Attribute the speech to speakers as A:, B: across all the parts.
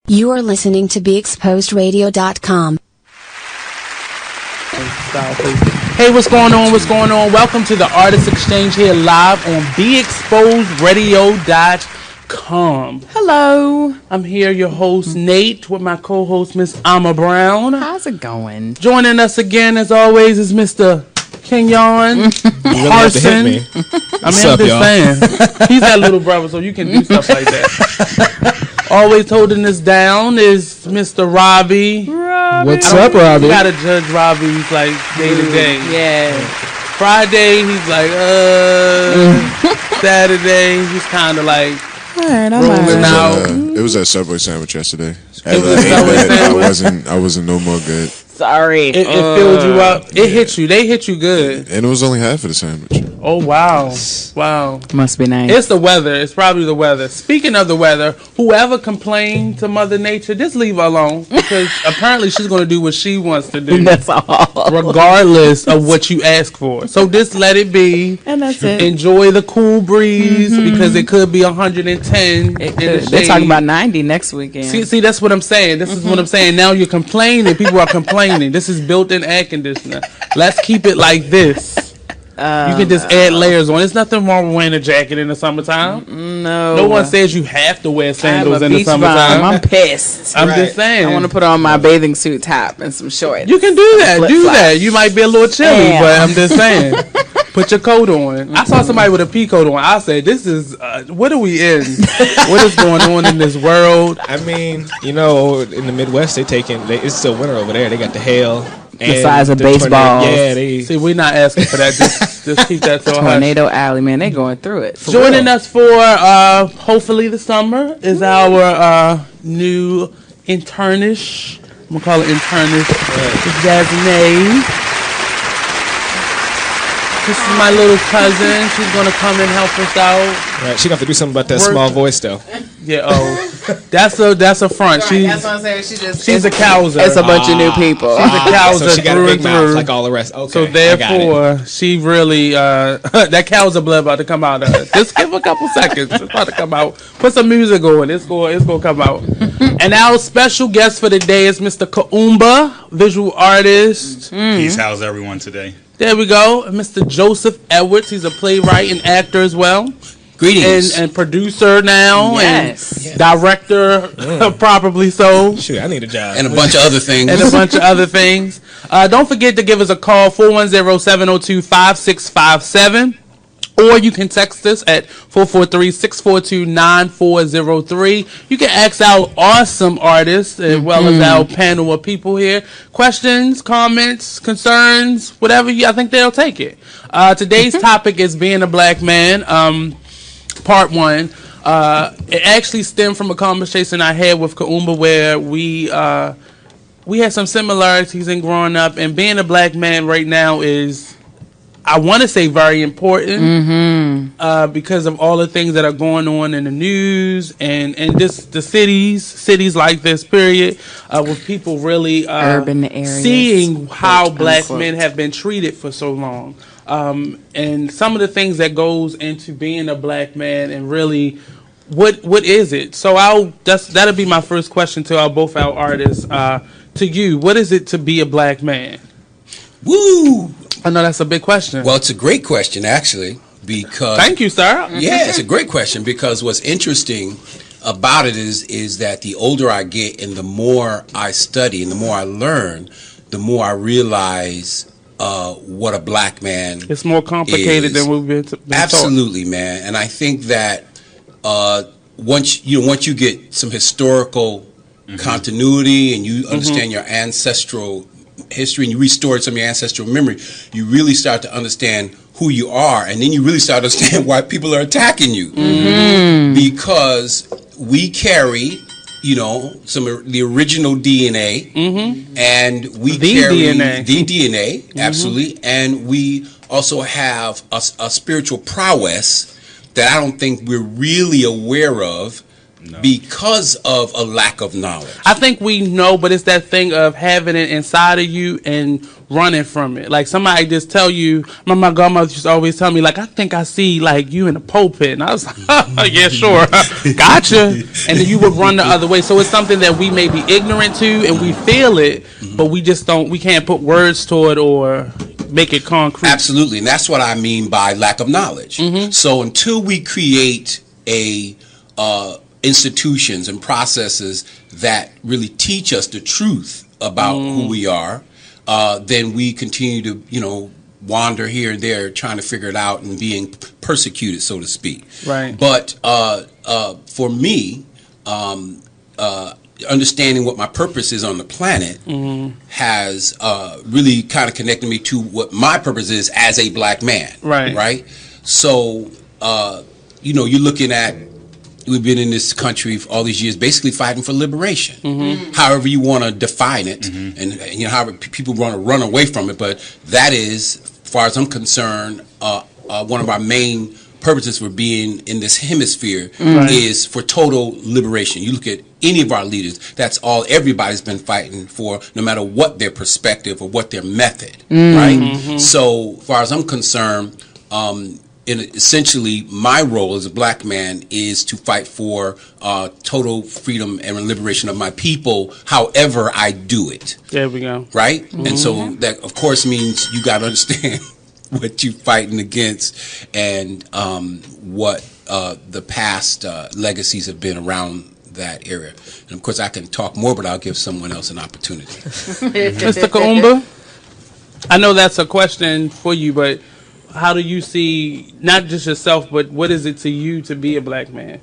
A: You are listening to BeExposedRadio.com.
B: Hey, what's going on? What's going on? Welcome to the Artist Exchange here live on BeExposedRadio.com.
C: Hello.
B: I'm here, your host, Nate, with my co-host, Miss Amma Brown.
C: How's it going?
B: Joining us again, as always, is Mr. Kenyon Parson.
D: Me.
B: I'm just saying. He's that little brother, so you can do stuff like that. Always holding us down is Mr. Robbie.
D: What's up, Robbie?
B: You gotta judge Robbie's like day to day.
C: Yeah.
B: Friday, he's like, Saturday, he's kind of like,
C: All right, I'm
B: rolling out.
E: It was a Subway sandwich yesterday. I wasn't no more good.
C: Sorry.
B: It filled you up. It hit you. They hit you good.
E: And it was only half of the sandwich.
B: Oh, wow. Wow.
C: Must be nice.
B: It's the weather. It's probably the weather. Speaking of the weather, whoever complained to Mother Nature, just leave her alone. Because apparently she's going to do what she wants to do.
C: That's all.
B: Regardless of what you ask for. So just let it be.
C: And that's it.
B: Enjoy the cool breeze because it could be 110.
C: They're talking about 90 next weekend.
B: See, that's what I'm saying. This is what I'm saying. Now you're complaining. People are complaining. This is built-in air conditioner. Let's keep it like this. You can just add layers on. There's nothing wrong with wearing a jacket in the summertime. No one says you have to wear sandals in the summertime.
C: I'm pissed.
B: I'm just saying.
C: I want to put on my bathing suit top and some shorts.
B: You can do that. Do
C: Flip-flops.
B: that. You might be a little chilly,
C: Damn.
B: but I'm just saying. Put your coat on. I saw somebody with a pea coat on. I said, "This is what are we in? What is going on in this world?"
D: I mean, in the Midwest, it's still winter over there. They got the hail.
C: The size of baseballs.
D: Yeah,
B: See, we're not asking for that. Just keep that to a hush.
C: Tornado Alley, man, they going through it.
B: Joining us for hopefully the summer is our new internish. I'm gonna call it internish. It's Jasmine. This is my little cousin. She's gonna come and help us out.
D: Right, she got to do something about that small voice though.
B: Yeah. Oh, that's a front.
C: Right, that's what I'm saying.
B: She's a cowser.
C: It's a bunch of new people.
B: She's a cowser
D: So she got a
B: through
D: big
B: and
D: mouth
B: through.
D: like all the rest. Okay.
B: So therefore, she really that cowser blood about to come out of her. Just give a couple seconds. It's about to come out. Put some music on. It's gonna come out. And our special guest for the day is Mr. Kaumba, visual artist.
F: Peace. How's everyone today?
B: There we go. Mr. Joseph Edwards. He's a playwright and actor as well.
F: Greetings.
B: And producer now.
C: Yes.
B: And director, probably so.
D: Shoot, I need a job.
F: And a bunch of other things.
B: And a bunch of other things. Don't forget to give us a call, 410-702-5657. Or you can text us at 443-642-9403. You can ask our awesome artists as well as our panel of people here. Questions, comments, concerns, whatever. I think they'll take it. Today's topic is being a black man, part one. It actually stemmed from a conversation I had with Kaumba where we had some similarities in growing up. And being a black man right now is, I want to say, very important because of all the things that are going on in the news and just the cities like this, period, with people really
C: urban areas,
B: seeing how black
C: unquote.
B: men have been treated for so long. And some of the things that goes into being a black man and really what is it? So that'll be my first question to both our artists. To you, what is it to be a black man?
F: Woo!
B: I know that's a big question.
F: Well, it's a great question, actually, because...
B: Thank you, sir.
F: Yeah, it's a great question because what's interesting about it is that the older I get and the more I study and the more I learn, the more I realize what a black man
B: It's more complicated
F: is.
B: than we've been taught.
F: Absolutely, man. And I think that once you get some historical continuity and you understand your ancestral history and you restore some of your ancestral memory, you really start to understand who you are, and then you really start to understand why people are attacking you. Because we carry, some of the original DNA, and we carry the DNA, absolutely, and we also have a spiritual prowess that I don't think we're really aware of because of a lack of knowledge.
B: I think we know, but it's that thing of having it inside of you and running from it. Like somebody just tell you, my grandmother used to always tell me, like, I think I see like you in the pulpit. And I was like, yeah, sure. Gotcha. And then you would run the other way. So it's something that we may be ignorant to and we feel it, but we just we can't put words to it or make it concrete.
F: Absolutely. And that's what I mean by lack of knowledge. So until we create institutions and processes that really teach us the truth about who we are, then we continue to, wander here and there trying to figure it out and being persecuted, so to speak.
B: Right.
F: But for me, understanding what my purpose is on the planet has really kind of connected me to what my purpose is as a black man.
B: Right.
F: Right. So, you're looking at, we've been in this country for all these years basically fighting for liberation, however you want to define it, and however people want to run away from it. But that is, as far as I'm concerned, one of our main purposes for being in this hemisphere is for total liberation. You look at any of our leaders, that's all everybody's been fighting for, no matter what their perspective or what their method, right? So far as I'm concerned, essentially my role as a black man is to fight for total freedom and liberation of my people, however I do it.
B: There we go.
F: Right? And so that, of course, means you got to understand what you're fighting against and what the past legacies have been around that area. And of course, I can talk more, but I'll give someone else an opportunity.
B: Mr. Kaumba, I know that's a question for you, but how do you see, not just yourself, but what is it to you to be a black man?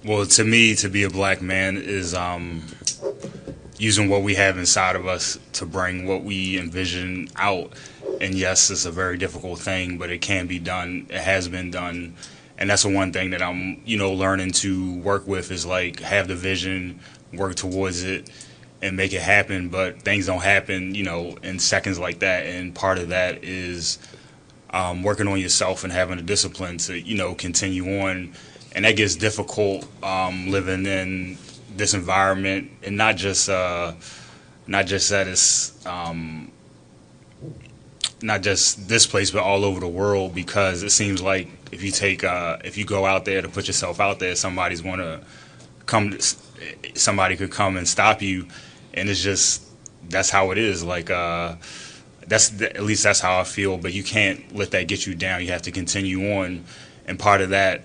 G: Well, to me, to be a black man is using what we have inside of us to bring what we envision out. And yes, it's a very difficult thing, but it can be done. It has been done. And that's the one thing that I'm, learning to work with is like have the vision, work towards it, and make it happen. But things don't happen, in seconds like that. And part of that is working on yourself and having the discipline to, continue on. And that gets difficult living in this environment, and not just that it's not just this place, but all over the world, because it seems like if you go out there to put yourself out there, somebody could come and stop you, and it's just, that's how it is. Like at least that's how I feel. But you can't let that get you down. You have to continue on, and part of that,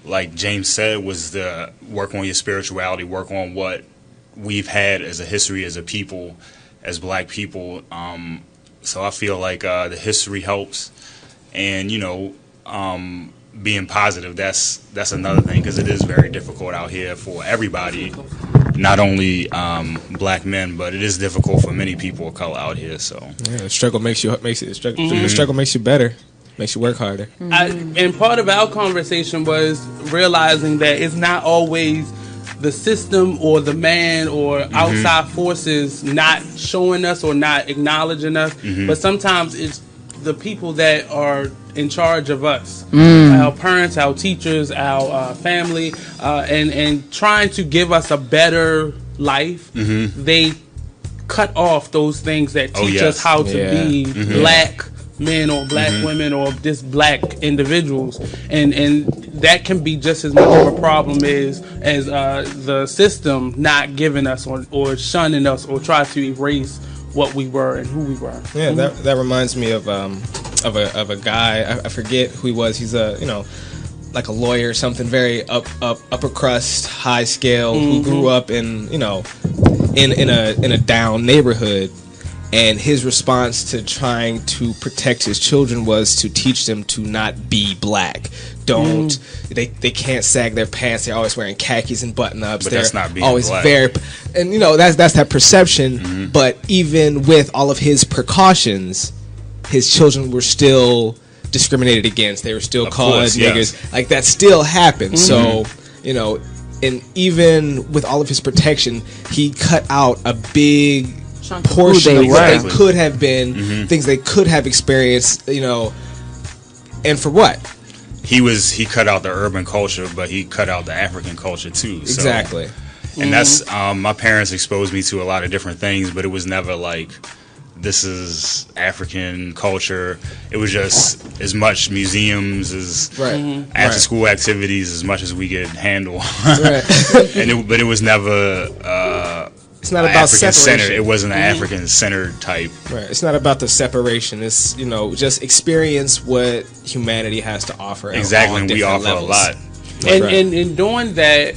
G: like James said, was the work on your spirituality, work on what we've had as a history, as a people, as black people. So I feel like the history helps, and being positive, that's another thing, because it is very difficult out here for everybody, not only black men, but it is difficult for many people of color out here. So
D: the struggle the struggle makes you better, makes you work harder.
B: And part of our conversation was realizing that it's not always the system or the man or outside forces not showing us or not acknowledging us, but sometimes it's the people that are in charge of us, our parents, our teachers, our family, and trying to give us a better life. They cut off those things that teach us how to be black men or black women or just black individuals, and that can be just as much of a problem as the system not giving us or shunning us or try to erase what we were and who we were.
D: Yeah, that reminds me of a guy, I forget who he was. He's like a lawyer or something, very upper crust, high scale, who grew up in a down neighborhood. And his response to trying to protect his children was to teach them to not be black. They can't sag their pants. They're always wearing khakis and button-ups.
G: But
D: they're
G: that's not being
D: always
G: black.
D: and that's that perception. But even with all of his precautions, his children were still discriminated against. They were still called niggers. Yes. Like that still happened. So and even with all of his protection, he cut out a big portion of what they could have been, things they could have experienced, and for what?
G: he cut out the urban culture, but he cut out the African culture too. So,
D: Exactly.
G: and that's my parents exposed me to a lot of different things, but it was never like this is African culture. It was just as much museums as after school activities as much as we could handle. But it was never
D: it's not about
G: African
D: separation.
G: centered. It wasn't an African centered type.
D: Right. It's not about the separation. It's, just experience what humanity has to offer.
G: Exactly,
D: on
G: and we
D: different
G: offer
D: levels.
G: a lot.
B: And in doing that,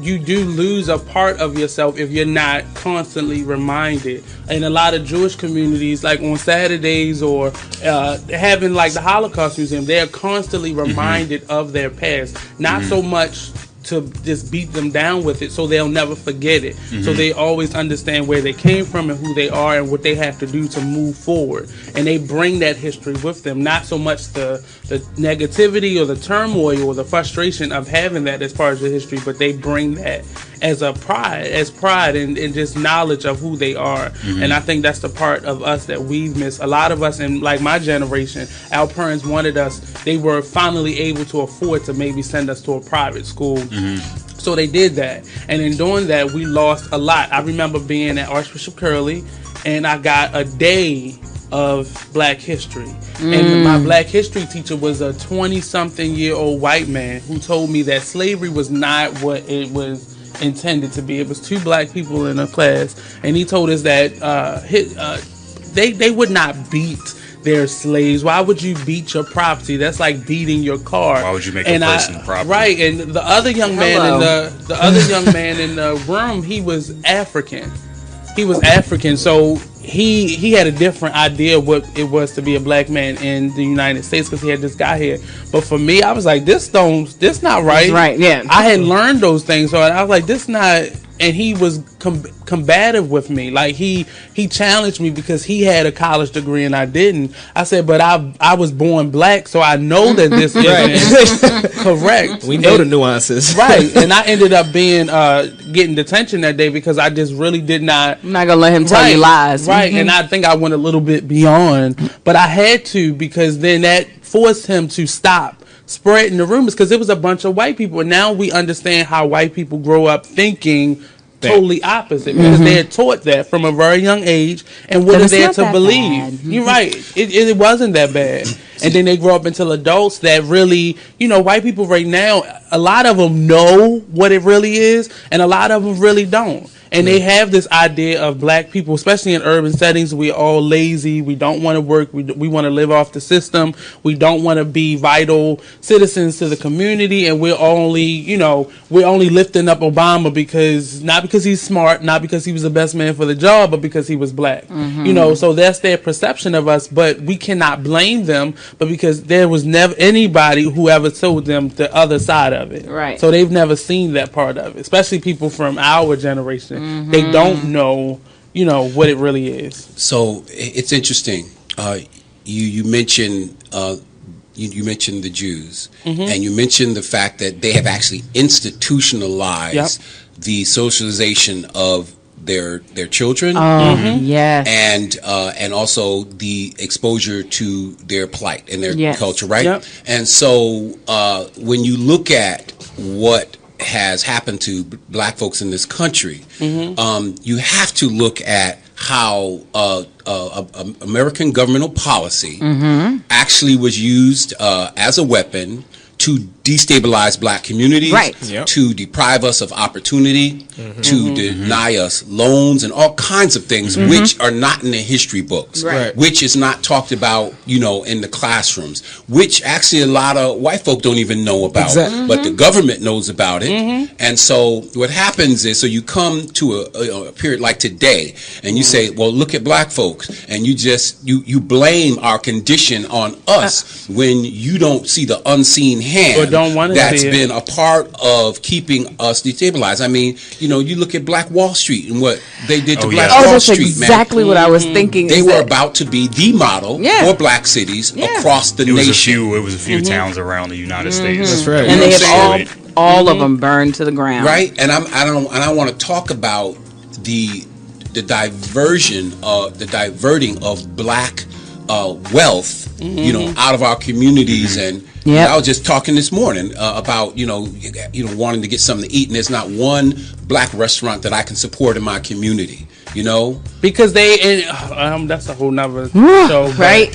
B: you do lose a part of yourself if you're not constantly reminded. In a lot of Jewish communities, like on Saturdays or having like the Holocaust Museum, they're constantly reminded of their past. Not so much to just beat them down with it so they'll never forget it. So they always understand where they came from and who they are and what they have to do to move forward. And they bring that history with them, not so much the negativity or the turmoil or the frustration of having that as part of the history, but they bring that as pride and just knowledge of who they are. And I think that's the part of us that we've missed. A lot of us in like my generation, our parents wanted us, they were finally able to afford to maybe send us to a private school. So they did that. And in doing that, we lost a lot. I remember being at Archbishop Curley and I got a day of Black history. And my Black history teacher was a 20-something-year-old white man who told me that slavery was not what it was intended to be. It was 2 Black people in a class, and he told us that they would not beat their slaves. Why would you beat your property? That's like beating your car.
G: Why would you make a person property?
B: Right, and the other young man in the room, he was African. So he had a different idea of what it was to be a Black man in the United States because he had this guy here. But for me, I was like, this not right.
C: Right, yeah.
B: I had learned those things, so I was like, this not. And he was combative with me. Like he challenged me because he had a college degree and I didn't. I said, but I was born Black, so I know that this isn't correct.
D: We know the nuances.
B: Right. And I ended up being getting detention that day because I just really did not.
C: I'm not gonna let him tell you lies.
B: Right. And I think I went a little bit beyond, but I had to because then that forced him to stop spreading the rumors because it was a bunch of white people. And now we understand how white people grow up thinking totally opposite because they're taught that from a very young age, and what is there to believe? You're right. It wasn't that bad. And then they grow up until adults that really, white people right now, a lot of them know what it really is, and a lot of them really don't. And they have this idea of Black people, especially in urban settings, we're all lazy. We don't want to work. We want to live off the system. We don't want to be vital citizens to the community. And we're only lifting up Obama not because he's smart, not because he was the best man for the job, but because he was Black. So that's their perception of us. But we cannot blame them, but because there was never anybody who ever told them the other side of it.
C: Right.
B: So they've never seen that part of it, especially people from our generation. They don't know, what it really is.
F: So it's interesting. You mentioned you mentioned the Jews, and you mentioned the fact that they have actually institutionalized the socialization of their children,
C: Yes,
F: and also the exposure to their plight and their culture, right?
B: Yep.
F: And so when you look at what has happened to Black folks in this country, you have to look at how American governmental policy actually was used as a weapon to destabilize Black communities, to deprive us of opportunity, to deny us loans and all kinds of things which are not in the history books, which is not talked about, in the classrooms, which actually a lot of white folk don't even know about, but the government knows about it. And so what happens is, so you come to a period like today and you say, well, look at Black folks, and you blame our condition on us when you don't see the unseen hand that's been a part of keeping us destabilized. I mean, you look at Black Wall Street and what they did to Black Wall
C: that's
F: Street,
C: exactly what I was thinking.
F: They were about to be the model for Black cities across the nation.
G: It was a few towns around the United States.
D: That's right.
C: And they have all of them burned to the ground.
F: Right? And I want to talk about the diverting of Black wealth, out of our communities, and
C: Yep.
F: I was just talking this morning about wanting to get something to eat, and there's not one black restaurant that I can support in my community.
B: Because that's a whole nother show,
C: right?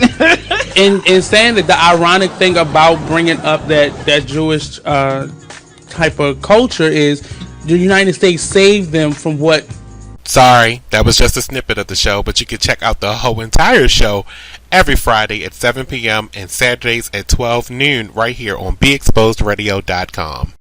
B: in saying that, the ironic thing about bringing up that Jewish type of culture is the United States saved them from what.
H: Sorry, that was just a snippet of the show, but you can check out the whole entire show every Friday at 7 p.m. and Saturdays at 12 noon right here on BeExposedRadio.com.